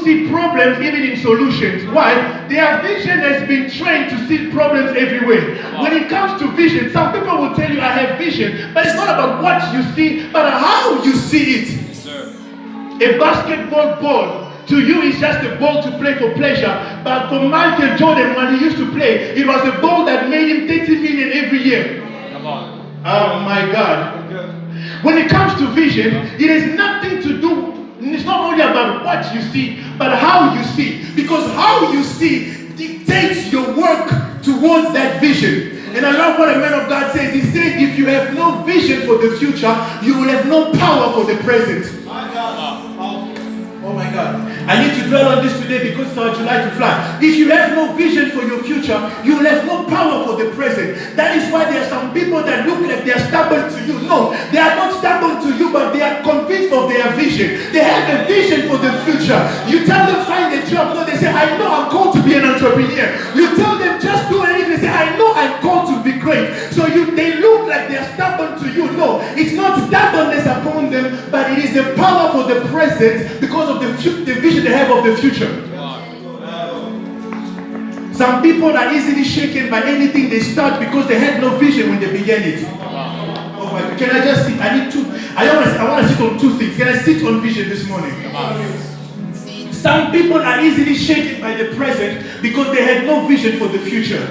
see problems even in solutions. Why? Their vision has been trained to see problems everywhere. When it comes to vision, some people will tell you, I have vision, but it's not about what you see, but how you see it. Yes, sir. A basketball ball to you is just a ball to play for pleasure, but for Michael Jordan, when he used to play, it was a ball that made him 30 million every year. Come on. Oh my God. When it comes to vision, it has nothing to do, it's not only about what you see, but how you see. Because how you see dictates your work towards that vision. And I love what a man of God says. He said, if you have no vision for the future, you will have no power for the present. Oh my God. I need to dwell on this today because it's our July to fly. If you have no vision for your future, you will have no power for the present. That is why there are some people that look like they are stubborn to you. No, they are not stubborn to you, but they are convinced of their vision. They have a vision for the future. You tell them find a job. No, they say, I know I'm called to be an entrepreneur. You tell them just do anything. They say, I know I'm called to be great. So they look like they are stubborn to you. No, it's not stubbornness upon them, but it is the power for the present because of the vision they have of the future. Some people are easily shaken by anything they start because they had no vision when they began it. Oh my God. Can I just sit? I want to sit on two things. Can I sit on vision this morning? Some people are easily shaken by the present because they had no vision for the future.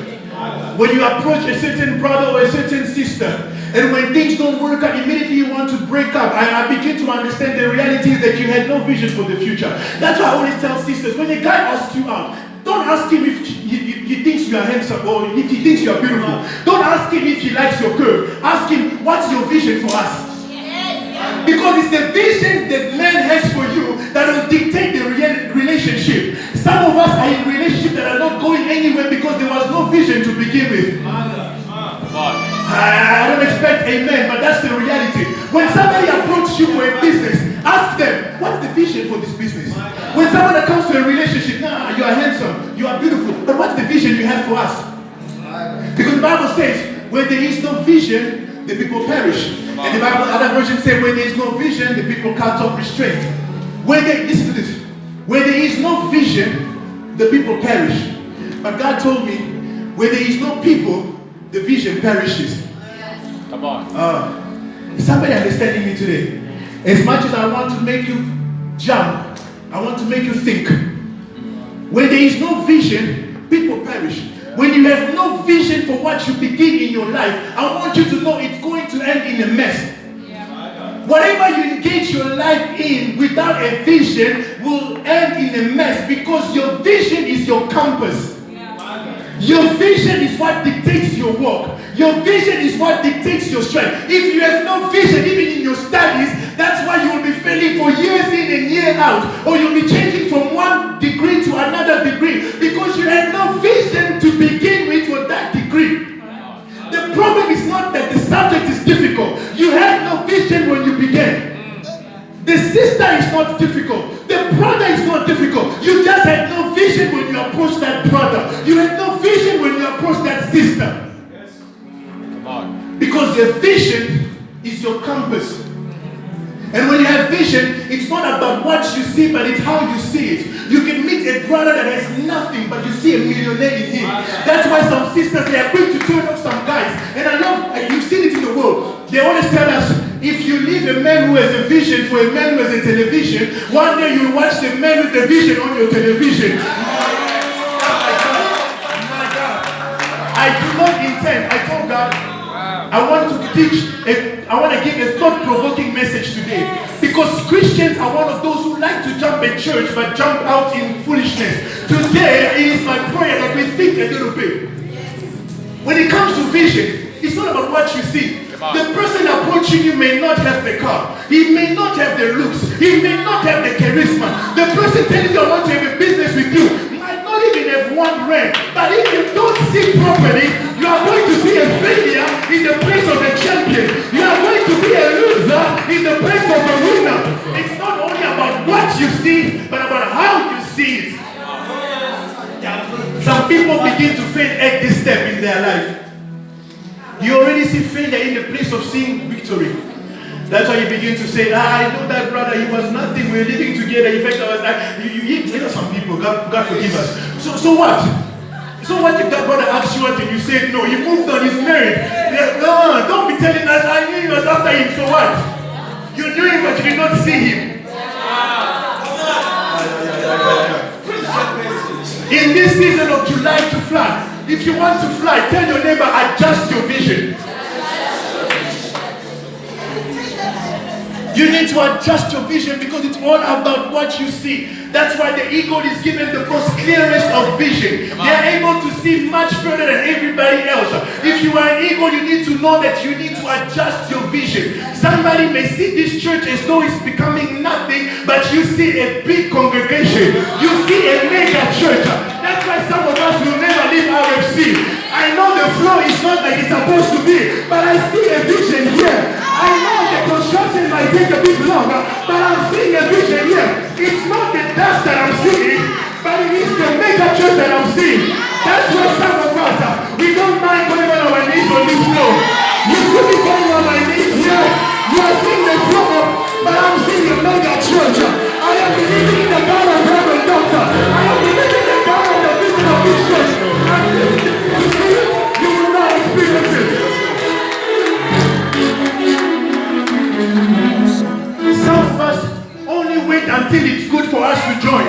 When you approach a certain brother or a certain sister, and when things don't work out, immediately you want to break up. I begin to understand the reality is that you had no vision for the future. That's why I always tell sisters, when a guy asks you out, don't ask him if he thinks you are handsome or if he thinks you are beautiful. Don't ask him if he likes your curve. Ask him, what's your vision for us? Because it's the vision that man has for you that will dictate the relationship. Some of us are in relationships that are not going anywhere because there was no vision to begin with. I don't expect amen, but that's the reality. When somebody approaches you for a business, ask them, what's the vision for this business? When someone comes to a relationship, you are handsome, you are beautiful, but what's the vision you have for us? Because the Bible says, where there is no vision, the people perish. And the Bible, other versions say, where there is no vision, the people cut off restraint. Listen to this. Where there is no vision, the people perish. But God told me, where there is no people, the vision perishes. Come on. Is somebody understanding me today? As much as I want to make you jump, I want to make you think. When there is no vision, people perish. When you have no vision for what you begin in your life, I want you to know it's going to end in a mess. Whatever you engage your life in without a vision will end in a mess because your vision is your compass. Your vision is what dictates your walk. Your vision is what dictates your strength. If you have no vision, even in your studies, that's why you will be failing for years in and year out. Or you'll be changing from one degree to another degree because you had no vision to begin with for that degree. The problem is not that the subject is difficult. You had no vision when you began. The sister is not difficult. The brother is not difficult. You just had no vision when you approached that brother. You had no vision when you approached that sister. Yes. Come on. Because your vision is your compass. And when you have vision, it's not about what you see, but it's how you see it. You can meet a brother that has nothing, but you see a millionaire in him. That's why some sisters, they are quick to turn off some guys. And I love, you've seen it in the world. They always tell us, if you leave a man who has a vision for a man who has a television, one day you'll watch the man with the vision on your television. Oh my God. I do not intend, I told God, I want to give a thought-provoking message today. Because Christians are one of those who like to jump at church but jump out in foolishness. Today it is my prayer that we think a little bit. When it comes to vision, it's not about what you see. The person approaching you may not have the car. He may not have the looks. He may not have the charisma. The person telling you I want to have a business with you might not even have one rent. But if you don't see properly, you are going to see a failure in the place of a champion. You are going to be a loser in the place of a winner. It's not only about what you see, but about how you see it. Some people begin to fail at this step in their life. You already see failure in the place of seeing victory. That's why you begin to say, I know that brother, he was nothing, we were living together. In fact, I was like, you know some people, God forgive us. So what? So what if that brother asks you what and you say no, he moved on, he's married. No, don't be telling us, I knew he was after him, so what? You knew him but you did not see him. In this season of July to fly, if you want to fly, tell your neighbor, adjust your vision. You need to adjust your vision because it's all about what you see. That's why the eagle is given the most clearest of vision. They are able to see much further than everybody else. If you are an eagle, you need to know that you need to adjust your vision. Somebody may see this church as though it's becoming nothing, but you see a big congregation. You see a mega church. That's why some of us will never leave RFC. I know the flow is not like it's supposed to be, but I see a vision here. I know the construction might take a bit longer, but I'm seeing a vision here. It's not the dust that I'm seeing, but it is the mega church that I'm seeing. That's why some of us, we don't mind going on our knees on this floor. You see me going on my knees here. You are seeing the floor, but I'm seeing a mega church. I am believing in the God of Reverend Doxa. I am believing in the God of the vision of this church. You will not experience it. Some of us only wait until it's good for us to join.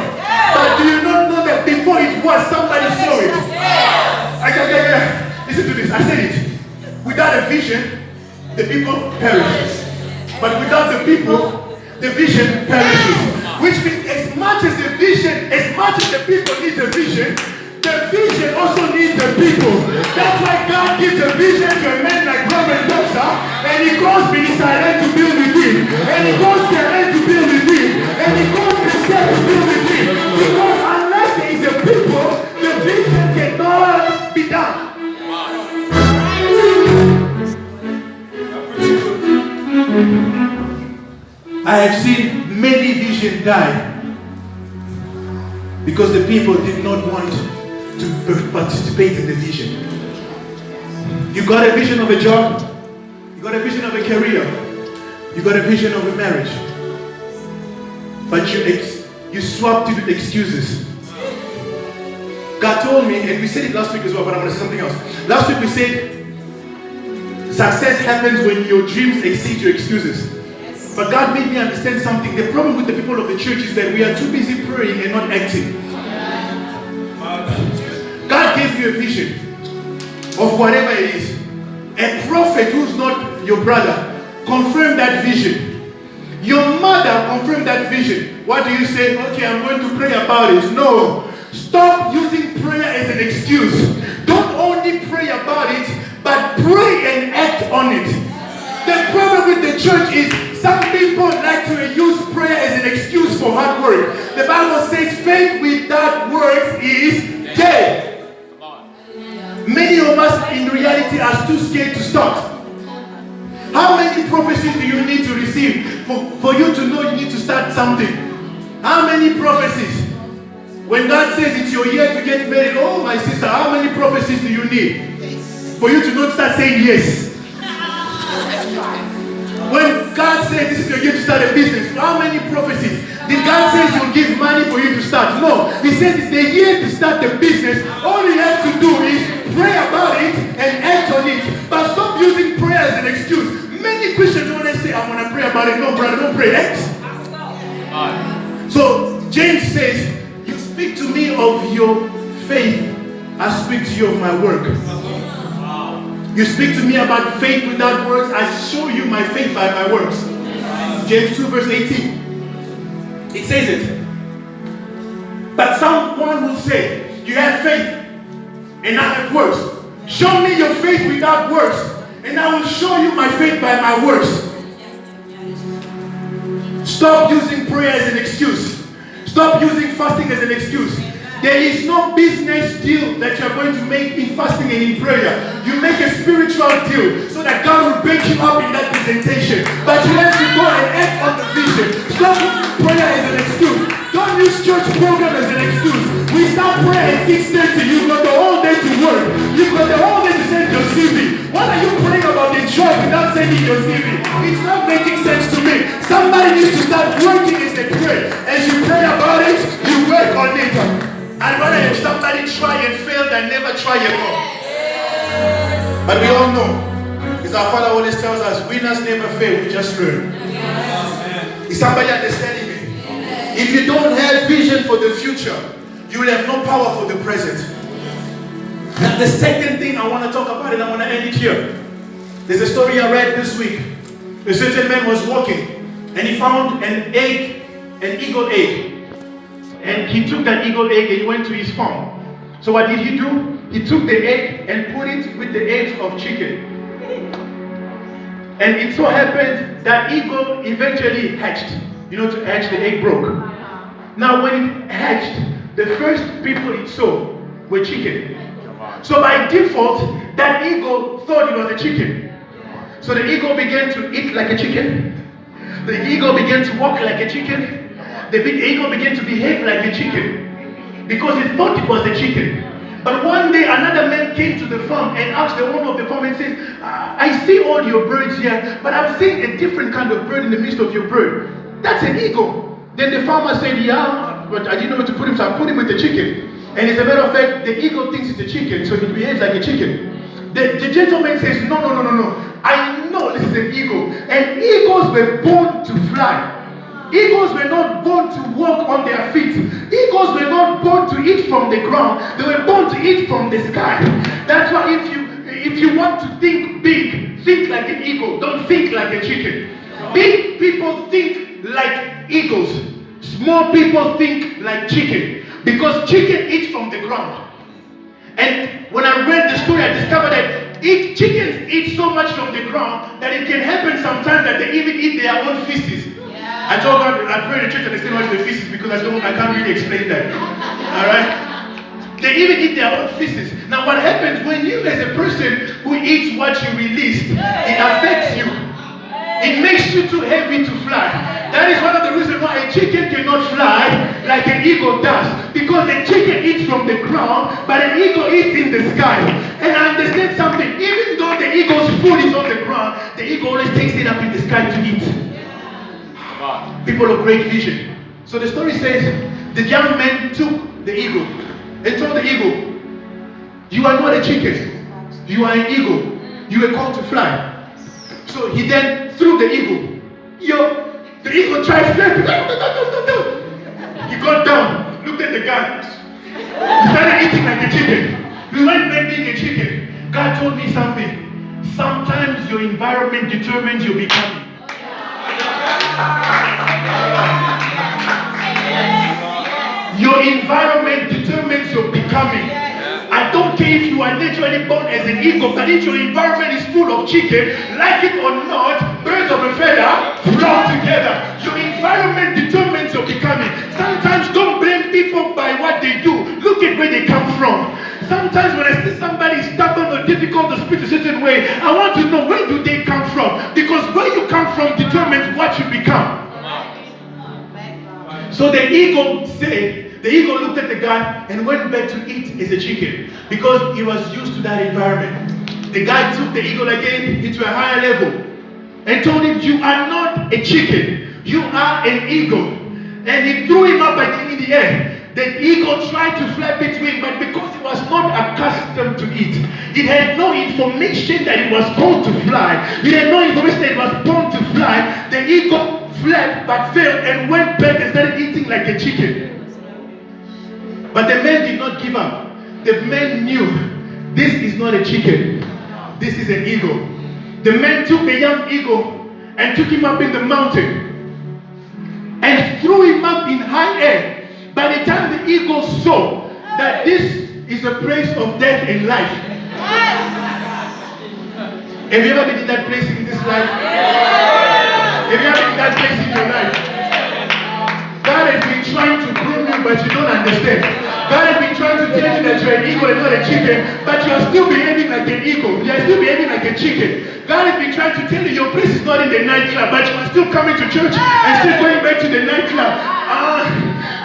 But do you not know that before it was, somebody saw it? Listen to this. I said it. Without a vision, the people perish. But without the people, the vision perishes. Which means as much as the people need a vision, the vision also needs the people. That's why God gives a vision to a man like Reverend Doxa, and he calls Minister to build with him, and he calls Kalenga to build with him, and he calls Gracy to build with him. Because unless there is a people, the vision cannot be done. I have seen many visions die because the people did not want to participate in the vision. You got a vision of a job, you got a vision of a career, you got a vision of a marriage, but you swapped it with excuses. God told me, and we said it last week as well, but I'm going to say something else. Last week we said success happens when your dreams exceed your excuses. But God made me understand something. The problem with the people of the church is that we are too busy praying and not acting. God gave you a vision of whatever it is. A prophet who's not your brother confirmed that vision. Your mother confirmed that vision. What do you say? Okay, I'm going to pray about it. No. Stop using prayer as an excuse. Don't only pray about it, but pray and act on it. The problem with the church is some people like to use prayer as an excuse for hard work. The Bible says faith without works is dead. Many of us in reality are too scared to start. How many prophecies do you need to receive for you to know you need to start something? How many prophecies? When God says it's your year to get married, oh my sister, how many prophecies do you need for you to not start saying yes? When God says this is your year to start a business, how many prophecies? Did God say He will give money for you to start? No. He said it's the year to start the business. All you have to do is pray about it and act on it. But stop using prayer as an excuse. Many Christians want to say, I want to pray about it. No, brother, don't pray. Act. So James says, you speak to me of your faith, I speak to you of my work. You speak to me about faith without works, I show you my faith by my works. James 2 verse 18. It says it. But someone will say, you have faith and I have works. Show me your faith without works, and I will show you my faith by my works. Stop using prayer as an excuse. Stop using fasting as an excuse. There is no business deal that you're going to make in fasting and in prayer. You make a spiritual deal so that God will break you up in that presentation. But you have to go and act on the vision. Stop using prayer as an excuse. Don't use church program as an excuse. We start prayer at 6:30. You've got the whole day to work. You've got the whole day to send your CV. What are you praying about in church? job without sending your CV. It's not making sense to me. Somebody needs to start working as they pray. As you pray about it, you work on it. I'd rather have somebody try and fail than never try at all. But we all know, because our Father always tells us, winners never fail, we just learn. Is somebody understanding me? If you don't have vision for the future, you will have no power for the present. Now the second thing I want to talk about, and I want to end it here. There's a story I read this week. A certain man was walking, and he found an egg, an eagle egg. And he took that eagle egg and he went to his farm. So what did he do? He took the egg and put it with the eggs of chicken. And it so happened that eagle eventually hatched. You know, to hatch, the egg broke. Now when it hatched, the first people it saw were chicken. So by default, that eagle thought it was a chicken. So the eagle began to eat like a chicken. The eagle began to walk like a chicken. The big eagle began to behave like a chicken. Because it thought it was a chicken. But one day another man came to the farm and asked the owner of the farm and says, I see all your birds here, but I'm seeing a different kind of bird in the midst of your bird. That's an eagle. Then the farmer said, yeah, but I didn't know where to put him, so I put him with the chicken. And as a matter of fact, the eagle thinks it's a chicken, so it behaves like a chicken. The gentleman says, no. I know this is an eagle. And eagles were born to fly. Eagles were not born to walk on their feet. Eagles were not born to eat from the ground. They were born to eat from the sky. That's why if you want to think big, think like an eagle. Don't think like a chicken. Big people think like eagles. Small people think like chicken. Because chicken eats from the ground. And when I read the story, I discovered that chickens eat so much from the ground that it can happen sometimes that they even eat their own feces. I told God, I pray in the church and they say what's the feces because I can't really explain that. Alright? They even eat their own feces. Now what happens when you as a person who eats what you released, it affects you. It makes you too heavy to fly. That is one of the reasons why a chicken cannot fly like an eagle does. Because a chicken eats from the ground, but an eagle eats in the sky. And I understand something. Even though the eagle's food is on the ground, the eagle always takes it up in the sky to eat. People of great vision. So the story says, the young man took the eagle and told the eagle, you are not a chicken. You are an eagle. You were called to fly. So he then threw the eagle. The eagle tried flying. He got down, looked at the guy. He started eating like a chicken. He went back being a chicken. God told me something. Sometimes your environment determines your becoming. Your environment determines your becoming. I don't care if you are naturally born as an eagle, but if your environment is full of chicken, like it or not, birds of a feather flock together. Your environment determines your becoming. Sometimes don't blame people by what they do. Look at where they come from. Sometimes when I see somebody stubborn or difficult to speak a certain way, I want to know where do they come from? Because where you come from determines what you become. So the eagle looked at the guy and went back to eat as a chicken because he was used to that environment. The guy took the eagle again into a higher level and told him, you are not a chicken, you are an eagle. And he threw him up in the air. The eagle tried to fly between, but because it was not accustomed to it, it had no information that it was born to fly. It had no information that it was born to fly. The eagle fled but failed and went back and started eating like a chicken. But the man did not give up. The man knew this is not a chicken. This is an eagle. The man took the young eagle and took him up in the mountain and threw him up in high air. By the time the eagle saw that this is a place of death and life. Have you ever been in that place in this life? Have you ever been in that place in your life? God has been trying to groom you, but you don't understand. God has been trying to tell you that you're an eagle and not a chicken, but you are still behaving like an eagle. You are still behaving like a chicken. God has been trying to tell you your place is not in the nightclub, but you are still coming to church and still going back to the nightclub.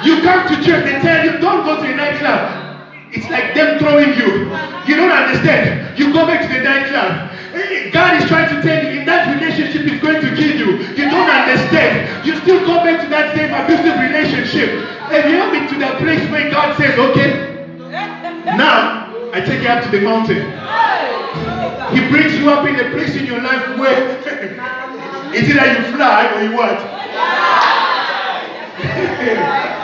You come to church and tell you don't go to the nightclub. It's like them throwing you. You don't understand. You go back to the nightclub. God is trying to tell you, if that relationship is going to kill you, you don't understand. You still go back to that same abusive relationship. Have you ever been to that place where God says, okay, now I take you up to the mountain. He brings you up in a place in your life where it's either you fly or you what?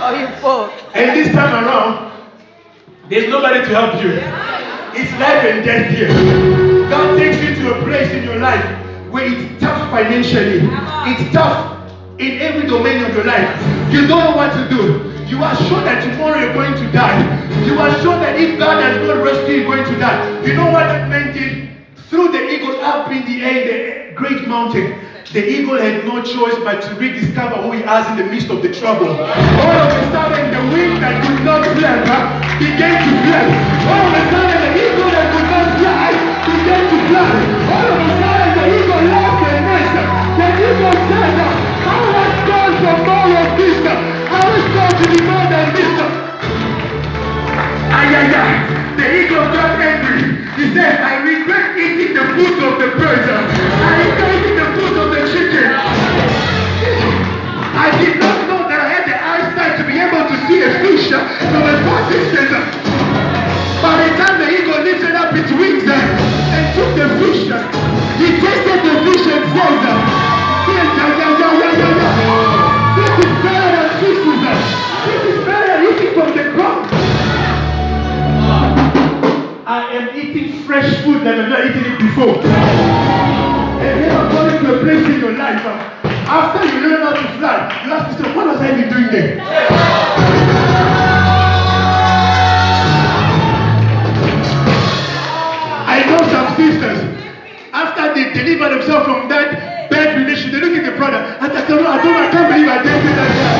Or you fall. And this time around, there's nobody to help you. It's life and death here. God takes you to a place in your life where it's tough financially. It's tough in every domain of your life. You don't know what to do. You are sure that tomorrow you're going to die. You are sure that if God has not rescued you, you're going to die. You know what that man did? Threw the eagle up in the air, the great mountain. The eagle had no choice but to rediscover who he is in the midst of the trouble. All of a sudden, the wing that could not fly began to fly. All of a sudden, the eagle that could not fly began to fly. All of a sudden, the eagle left the nest. The eagle said, I was born for more of this. I was born to be more than this. The eagle got angry. He said, I regret eating the food of the birds. I regret eating the food of the chicken. I did not know that I had the eyesight to be able to see a fish from a far distance. By the time the eagle lifted up its wings and took the fish, he tasted the fish and said, this is better than fishes. This is better than eating from the ground. I am eating fresh food than I've not eaten it before. And then I'm going to a place in your life. After you learn how to fly, you ask yourself, what was I even doing there? I know some sisters, after they deliver themselves from that bad relationship, they look at the brother and they say, I can't believe I dated that guy.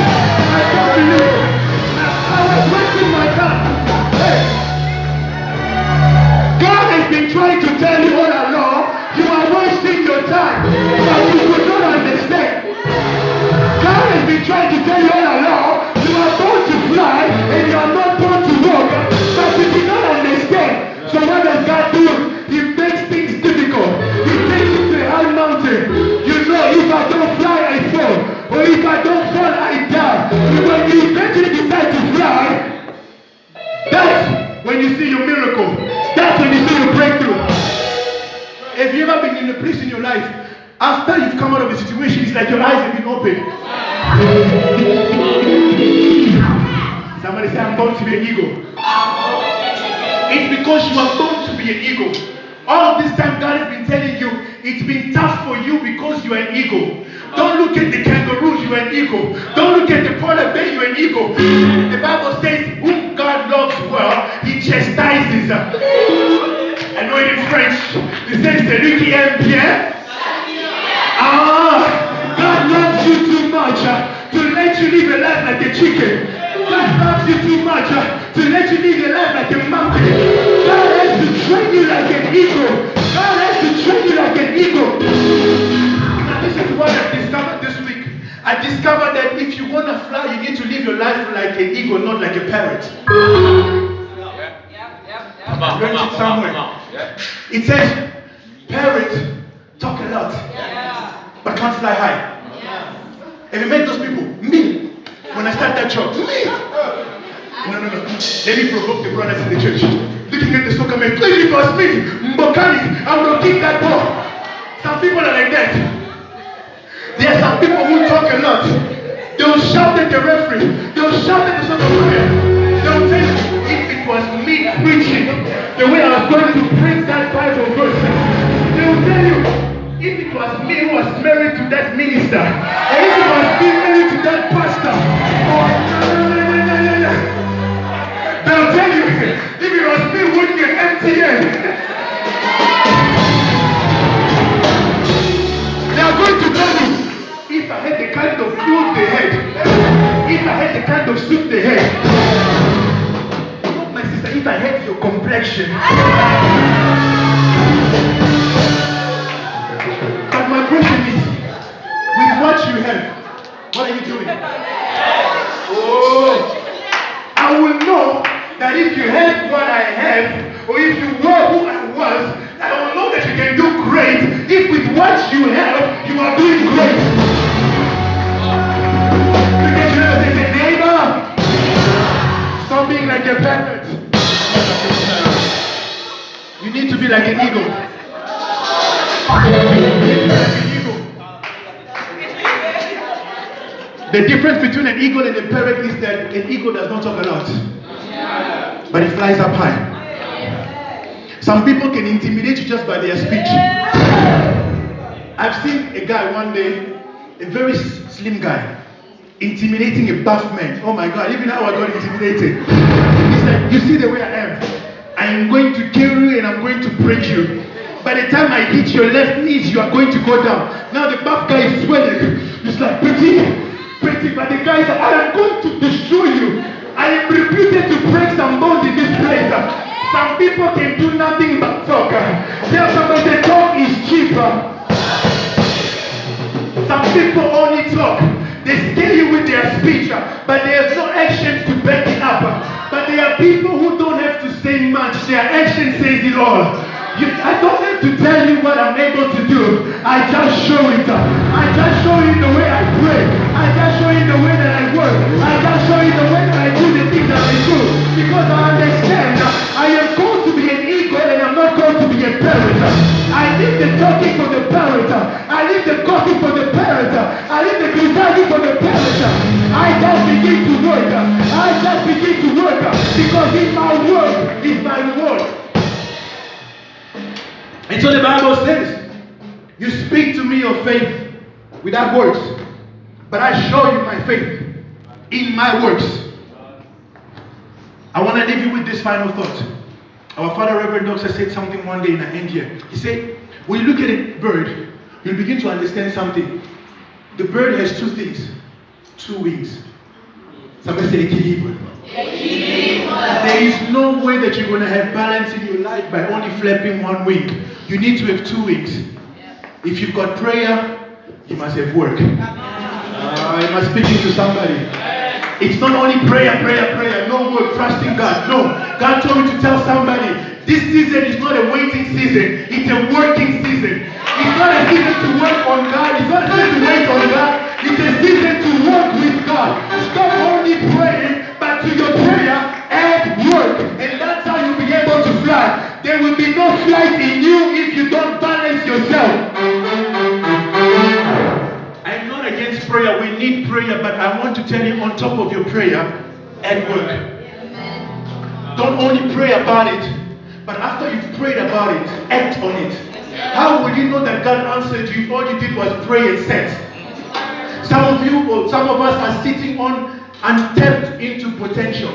I can't believe it. I was wasting my time. Hey. God has been trying to tell you all along, you are wasting your time, but you could not understand. God has been trying to tell you all along, you are born to fly and you are not born to walk, but you did not understand. So what does God do? He makes things difficult. He takes you to a high mountain. You know, if I don't fly, I fall. Or if I don't fall, I die. When you eventually decide to fly, that's when you see your miracle. That's when you see your breakthrough. Have you ever been in a place in your life, after you've come out of the situation, it's like your eyes have been opened. Somebody say, I'm born to be an eagle. It's because you are born to be an eagle. All of this time, God has been telling you, it's been tough for you because you are an eagle. Don't look at the kangaroo, you are an eagle. Don't look at the polar bear, you are an eagle. The Bible says, whom God loves well, he chastises. I know it in French. It says, celui qui aime bien. God loves you too much to let you live a life like a chicken. God loves you too much to let you live a life like a monkey. God has to train you like an eagle. God has to train you like an eagle. Now this is what I discovered this week. I discovered that if you want to fly, you need to live your life like an eagle, not like a parrot. Come on. It says, parrots talk a lot, but can't fly high. Have you met those people? Me. When I start that church, me. No. Let me provoke the brothers in the church. Looking at the soccer man, please, it was me. Mbokani, I'm going to kick that ball. Some people are like that. There are some people who talk a lot. They'll shout at the referee. They'll shout at the soccer player. They'll tell you, if it was me preaching the way I was going to bring that Bible verse, they'll tell you, if it was me who was married to that minister, or if it was me married to that pastor, or they'll tell you, if it was me working at MTN, they are going to tell you, if I had the kind of clothes they had, if I had the kind of suit they had, my sister, if I had your complexion. But my question is, with what you have, what are you doing? Oh, I will know that if you have what I have, or if you were who I was, I will know that you can do great if with what you have, you are doing great. Look at you and say, neighbor, stop being like your parent. You need to be like an eagle. The difference between an eagle and a parrot is that an eagle does not talk a lot, but it flies up high. Some people can intimidate you just by their speech. I've seen a guy one day, a very slim guy, intimidating a buff man. Oh my God, even now I got intimidated. He's like, you see the way I am? I am going to kill you and I'm going to break you. By the time I hit your left knees, you are going to go down. Now the buff guy is swelling. It's like, pretty, but the guy is like, I am going to destroy you. I am reputed to break some bones in this place. Some people can do nothing but talk. Tell somebody the talk is cheaper. Some people only talk. They scare you with their speech, but there's no actions to back it up. But there are people who don't have to say much. Their action says it all. I don't have to tell you what I'm able to do. I just show it. I just show you the way I pray. I just show you the way that I work. I just show you the way that I do the things that I do. Because I understand I am called to be an eagle and I'm not called to be a parrot. I leave the talking for the parrot. I leave the gossip for the parrot. I leave the criticizing for the parrot. I just begin to work. I just begin to work because in my word is my reward. And so the Bible says, you speak to me of faith without words, but I show you my faith in my works. I want to leave you with this final thought. Our father, Reverend Doxa, said something one day in the end here. He said, when you look at a bird, you'll begin to understand something. The bird has two things, two wings. Somebody say equilibrium. There is no way that you're going to have balance in your life by only flapping one wing. You need to have two wings. If you've got prayer, you must have work. Am I speaking to somebody? It's not only prayer, no work, trusting God. No, God told me to tell somebody, this season is not a waiting season, it's a working season. It's not a season to work on God, it's not a season to wait on God, it's a season to work with God. Stop only praying, but to your prayer, add work. And that's how you'll be able to fly. There will be no flight in you if you don't balance yourself. I'm not against prayer, we need prayer, but I want to tell you on top of your prayer, add work. Don't only pray about it, but after you've prayed about it, act on it. How will you know that God answered you if all you did was pray and set? Some of you, or some of us are sitting on untapped into potential.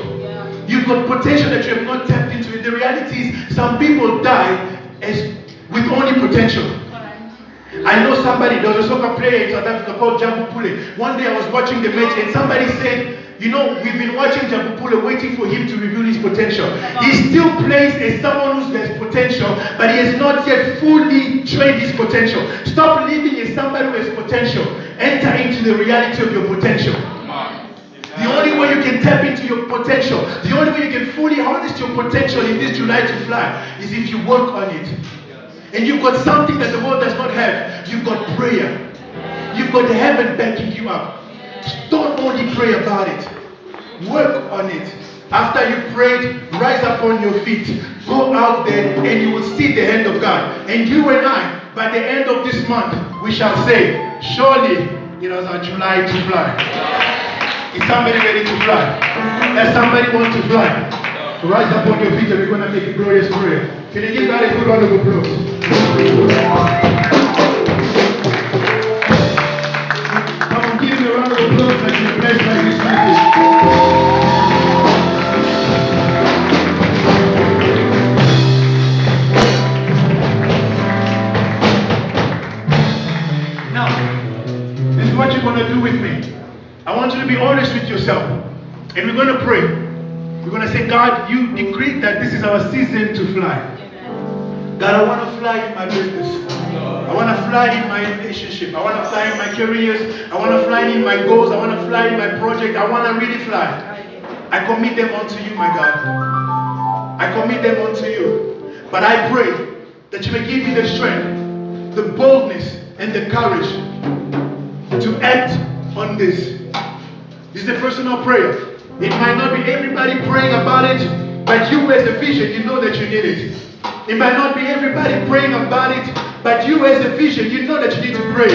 You've got potential that you have not tapped into. The reality is some people die with only potential. I know somebody, there was a soccer player in South Africa called Jabu Pule. One day I was watching the match and somebody said, you know, we've been watching Jabu Pule waiting for him to reveal his potential. He still plays as someone who has potential, but he has not yet fully trained his potential. Stop living as somebody who has potential. Enter into the reality of your potential. The only way you can tap into your potential, the only way you can fully harness your potential in this July to fly is if you work on it. And you've got something that the world does not have. You've got prayer. You've got heaven backing you up. Don't only pray about it. Work on it. After you've prayed, rise up on your feet. Go out there and you will see the hand of God. And you and I, by the end of this month, we shall say, surely it was our July to fly. Is somebody ready to fly? Does somebody want to fly? Rise up on your feet and we're going to make a glorious prayer. Can you give God a good round of applause? Come on, give me a round of applause like you're blessed like this meeting. Now, this is what you're going to do with me. I want you to be honest with yourself. And we're going to pray. We're going to say, God, you decreed that this is our season to fly. God, I want to fly in my business. I want to fly in my relationship. I want to fly in my careers. I want to fly in my goals. I want to fly in my project. I want to really fly. I commit them unto you, my God. I commit them unto you. But I pray that you may give me the strength, the boldness, and the courage to act on this. This is a personal prayer. It might not be everybody praying about it, but you as a vision, you know that you need it. It might not be everybody praying about it, but you as a vision, you know that you need to pray.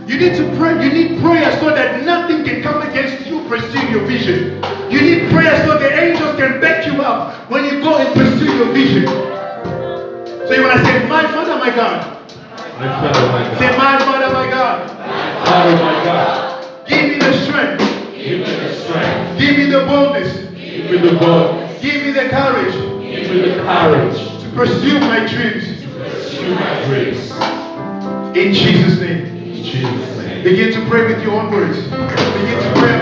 You need to pray. You need prayer so that nothing can come against you pursuing your vision. You need prayer so the angels can back you up when you go and pursue your vision. So you want to say, my Father, my God. My Father, my God. Say, my Father, my God. My Father, my God. Give me the strength. Give me the strength. Give me the boldness. Give me the boldness. Give me the courage. Give me the courage. To pursue my dreams. To pursue my dreams. In Jesus' name. In Jesus' name. Begin to pray with your own words. Begin to pray